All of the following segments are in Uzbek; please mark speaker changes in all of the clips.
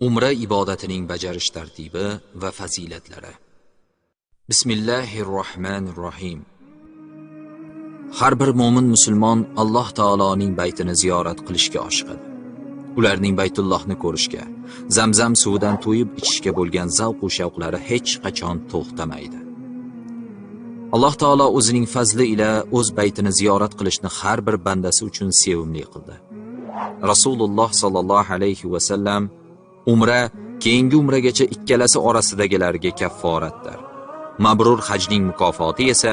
Speaker 1: Umra ibodatining bajarish tartibi va fazilatlari. Bismillahirrohmanirrohim. Har bir mo'min musulmon Alloh taoloning baytini ziyorat qilishga oshiqadi. Ularning Baytullohni ko'rishga, Zamzam suvidan to'yib ichishga bo'lgan zavq va shavqlari hech qachon to'xtamaydi. Alloh taolo o'zining fazli ila o'z baytini ziyorat qilishni har bir bandasi uchun sevimli qildi. Rasululloh sallallohu alayhi va sallam umra keyingi umragacha ikkalasi orasidagilarga kafforatdir. Mabrur hajning mukofoti esa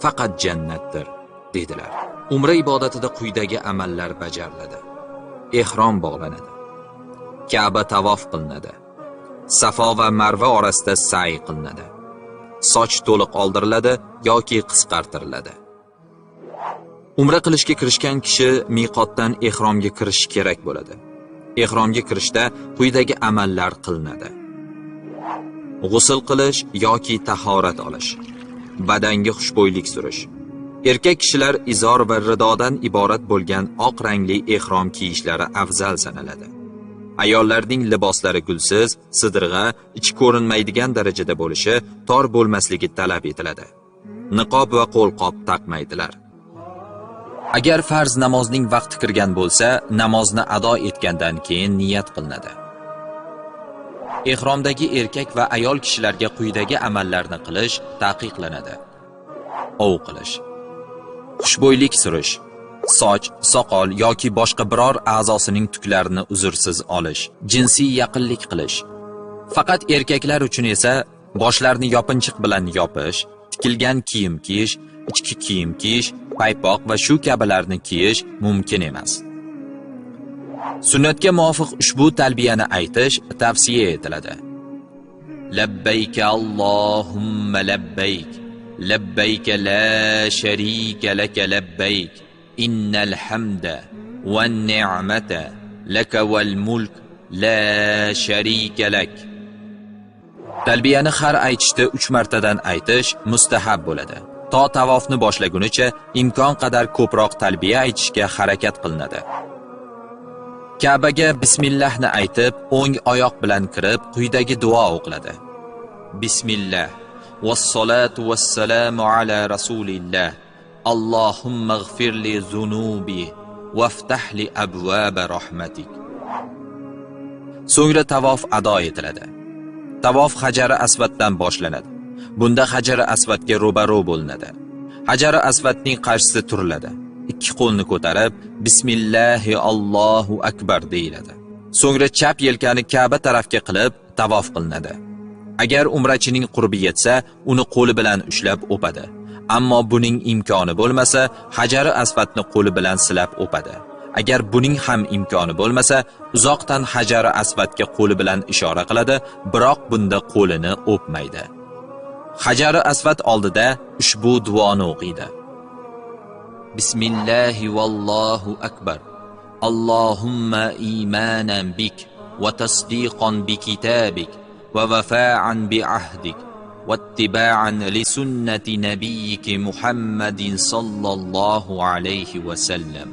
Speaker 1: faqat jannatdir, dedilar. Umra ibodatida quyidagi amallar bajariladi. Ehrom bog'lanadi. Ka'ba tavof qilinadi. Safo va Marva orasida sa'i qilinadi. Soch to'liq oldiriladi yoki qisqartiriladi. Umra qilishga kirishgan kishi miqotdan ehromga kirish kerak bo'ladi. Ehromga kirishda quyidagi amallar qilinadi. G'usl qilish yoki tahorat olish, badanga xushbo'ylik surish. Erkak kishilar izor va ridodan iborat bo'lgan oq rangli ehrom kiyishlari afzal sanaladi. Ayollarning liboslari gulsiz, sidirg'a, ichi ko'rinmaydigan darajada bo'lishi, tor bo'lmasligi talab etiladi. Niqob va qo'lqop taqmaydilar. Agar farz namozning vaqti kirgan bo'lsa, namozni ado etgandan keyin niyat qilinadi. Ehromdagi erkak va ayol kishilarga quyidagi amallarni qilish taqiqlanadi. Ov qilish, xushbo'ylik surish, soch, soqol yoki boshqa biror a'zosining tuklarini uzrsiz olish, jinsiy yaqinlik qilish. Faqat erkaklar uchun esa boshlarni yopinchiq bilan yopish, tikilgan kiyim kiyish, ichki kiyim kiyish, paypoq va shu kabilarni kiyish mumkin emas. Sunnatga muvofiq ushbu talbiyani aytish tavsiya etiladi. Labbayk Allohumma labbayk, labbayk la sharika laka labbayk, innal hamda wan ni'mata laka wal mulk la sharika lak. Talbiyani har aytishda 3 martadan aytish mustahab bo'ladi. To tavofni boshlagunicha imkon qadar ko'proq talbiya aytishga harakat qilinadi. Ka'baga bismillahni aytib, o'ng oyoq bilan kirib, quyidagi duo o'qiladi. Bismillah, vassalatu vassalamu ala rasulillah, Allohumma ighfirli zunubi, waftahli abwaba rahmatik. So'ngra tavof ado etiladi. Tavof Hajari Aswaddan boshlanadi. Bunda Hajari Aswadga ro'baro bo'linadi. Hajari Aswadning qarshisida turiladi. Ikki qo'lni ko'tarib, Bismillahi Allohu akbar deyiladi. So'ngra chap yelkani Ka'ba tarafga qilib tavof qilinadi. Agar umrachining qurbi yetsa, uni qo'li bilan ushlab o'padi. Ammo buning imkoni bo'lmasa, Hajari Aswadni qo'li bilan silab o'padi. Agar buning ham imkoni bo'lmasa, uzoqdan Hajari Aswadga qo'li bilan ishora qiladi, biroq bunda qo'lini o'pmaydi. Hajari Aswad oldida ushbu duoni o'qiydi. Bismillahi vallohu akbar. Allohumma imanan bik va tasdiqan bi kitabik va vafa'an bi ahdik va ittiba'an li sunnati nabiyyik Muhammadin sallallohu alayhi va sallam.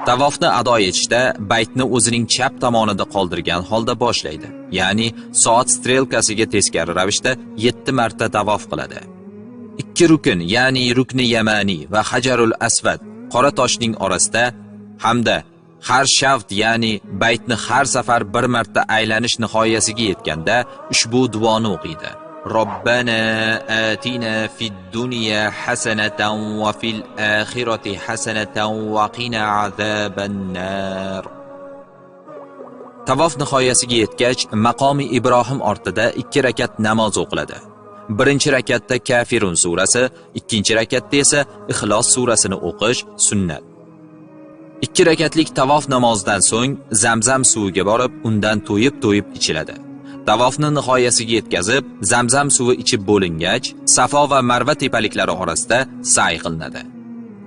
Speaker 1: Tavofni ado etishda baytni o'zining chap tomonida qoldirgan holda boshlaydi. Ya'ni soat strelkasiga teskari ravishda 7 marta tavof qiladi. 2 rukn, ya'ni rukni yamani va Hajarul Aswad qora toshning orasida hamda har shaft, ya'ni baytni har safar 1 marta aylanish nihoyasiga yetganda ushbu duoni o'qiydi. Robbana atina fid dunya hasanatan va fil akhirati hasanatan va qina azaban nar. Tavof nihoyasiga yetgach, maqomi Ibrohim ortida 2 rakat namoz o'qiladi. Birinchi rakatda Kafirun surasi, ikkinchi rakatda esa Ixlos surasini o'qish sunnat. 2 rakatlik tavof namozidan so'ng Zamzam suviga borib, undan to'yib ichiladi. Tavofni nihoyasiga yetkazib, Zamzam suvi ichib bo'lingach, Safo va Marva tepaliklari orasida sa'i qilinadi.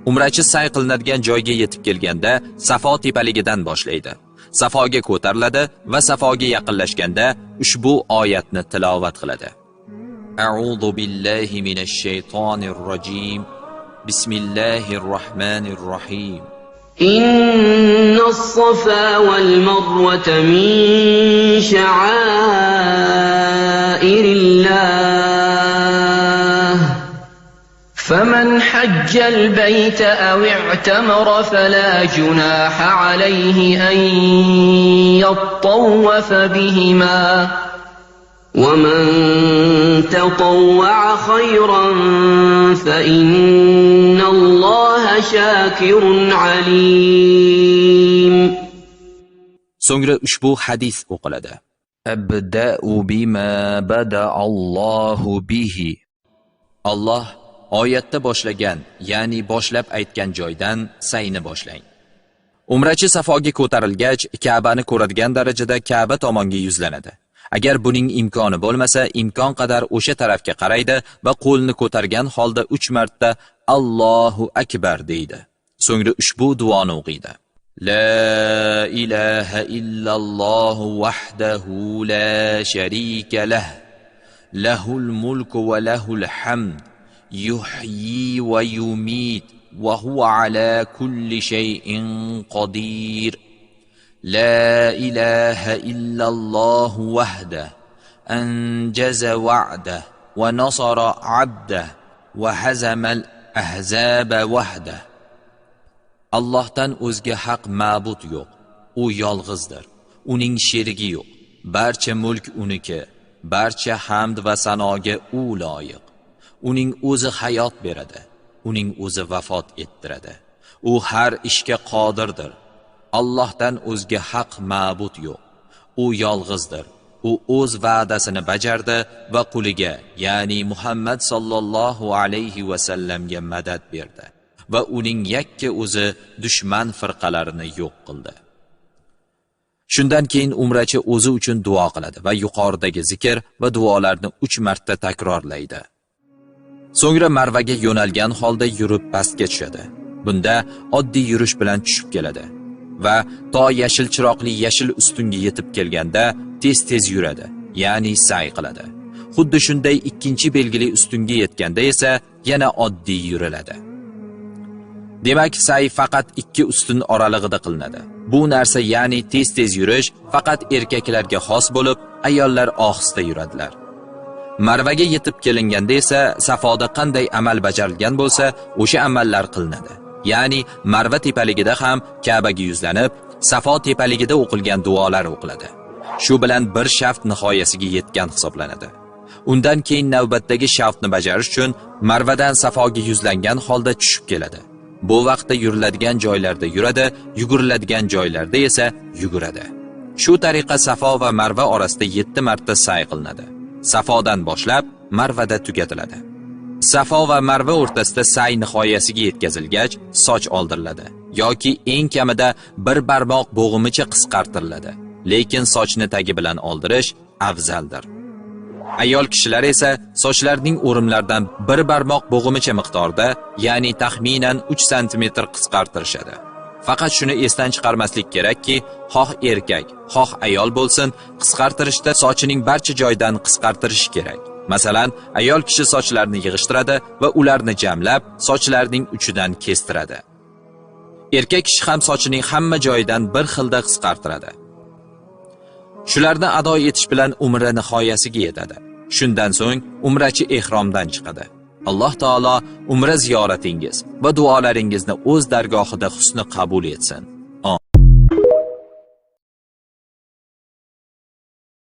Speaker 1: Umrachi sa'i qilinadigan joyga yetib kelganda Safo tepaligidan boshlaydi. Safoga ko'tariladi va Safoga yaqinlashganda ushbu oyatni tilovat qiladi. A'udhu billahi minash shaytonir rojim. Bismillahir rohmanir rohim.
Speaker 2: إن الصفا والمروة من شعائر الله فمن حج البيت أو اعتمر فلا جناح عليه أن يطوف بهما ومن تطوع خيرا فإن الله شاكر عليم.
Speaker 1: So'ngra ushbu hadis o'qiladi. Abda'u bima bada'allohu bihi. Alloh oyatda boshlagan, ya'ni boshlab aytgan joydan sayni boshlang. Umrachi Safoga ko'tarilgach, Ka'bani ko'radigan darajada Ka'ba tomonga yuzlanadi. Agar buning imkoni bo'lmasa, imkon qadar o'sha tarafga qaraydi va qo'lni ko'targan holda 3 marta Allohu akbar deydi. So'ngra ushbu duoni o'qiydi. La ilaha illalloh wahdahu la sharika lah. Lahul mulku va lahul hamd. Yuhyi va yumit va huwa ala kulli shay'in qadir. لا إله إلا الله وحده أنجز وعده ونصر عبده وهزم الأحزاب وحده. Allohdan o'zga haq ma'bud yo'q. U yolg'izdir. Uning sherigi yo'q. Barcha mulk uniki. Barcha hamd va sanoga u loyiq. Uning o'zi hayot beradi. Uning o'zi vafot ettiradi. U har ishga qodirdir. Allohdan o'zga haq ma'bud yo'q. U yolg'izdir. U o'z va'dasini bajardi va quliga, ya'ni Muhammad sallallohu alayhi va sallamga madad berdi va uning yakka o'zi dushman firqalarini yo'q qildi. Shundan keyin umrachi o'zi uchun duo qiladi va yuqoridagi zikr va duolarni 3 marta takrorlaydi. So'ngra Marvaga yo'nalgan holda yurib pastga tushadi. Bunda oddiy yurish bilan tushib keladi va to yashil chiroqli yashil ustunga yetib kelganda tez-tez yuradi, ya'ni sa'y qiladi. Xuddi shunday ikkinchi belgili ustunga yetganda esa yana oddiy yuriladi. Demak, sa'y faqat 2 ustun oralig'ida qilinadi. Bu narsa, ya'ni tez-tez yurish faqat erkaklarga xos bo'lib, ayollar ohista yuradilar. Marvaga yetib kelinganda esa Safoda qanday amal bajarilgan bo'lsa, o'sha amallar qilinadi. Ya'ni Marva tepaligida ham Ka'baga yuzlanib, Safo tepaligida o'qilgan duolar o'qiladi. Shu bilan bir shaft nihoyasiga yetgan hisoblanadi. Undan keyin navbatdagi shaftni bajarish uchun Marvadan Safoga yuzlangan holda tushib keladi. Bu vaqtda yuriladigan joylarda yuradi, yuguriladigan joylarda esa yuguradi. Shu tariqa Safo va Marva orasida 7 marta sa'y qilinadi. Safodan boshlab Marvada tugatiladi. Safo va Marva o'rtasida sa'y nihoyasiga yetkazilgach, soch oldiriladi yoki eng kamida bir barmoq bo'g'imicha qisqartiriladi. Lekin sochni tagi bilan oldirish afzaldir. Ayol kishilar esa sochlarining o'rimlaridan bir barmoq bo'g'imicha miqdorda, ya'ni taxminan 3 sm qisqartirishadi. Faqat shuni esdan chiqarmaslik kerakki, xoh erkak, xoh ayol bo'lsin, qisqartirishda sochining barcha joyidan qisqartirish kerak. Masalan, ayol kishi sochlarini yig'ishtiradi va ularni jamlab, sochlarining uchidan kestiradi. Erkak kishi ham sochining hamma joyidan bir xilda qisqartiradi. Shularni ado etish bilan umra nihoyasiga yetadi. Shundan so'ng umrachi ehromdan chiqadi. Alloh taolo umra ziyoratingiz va duolaringizni o'z dargohida husni qabul etsin.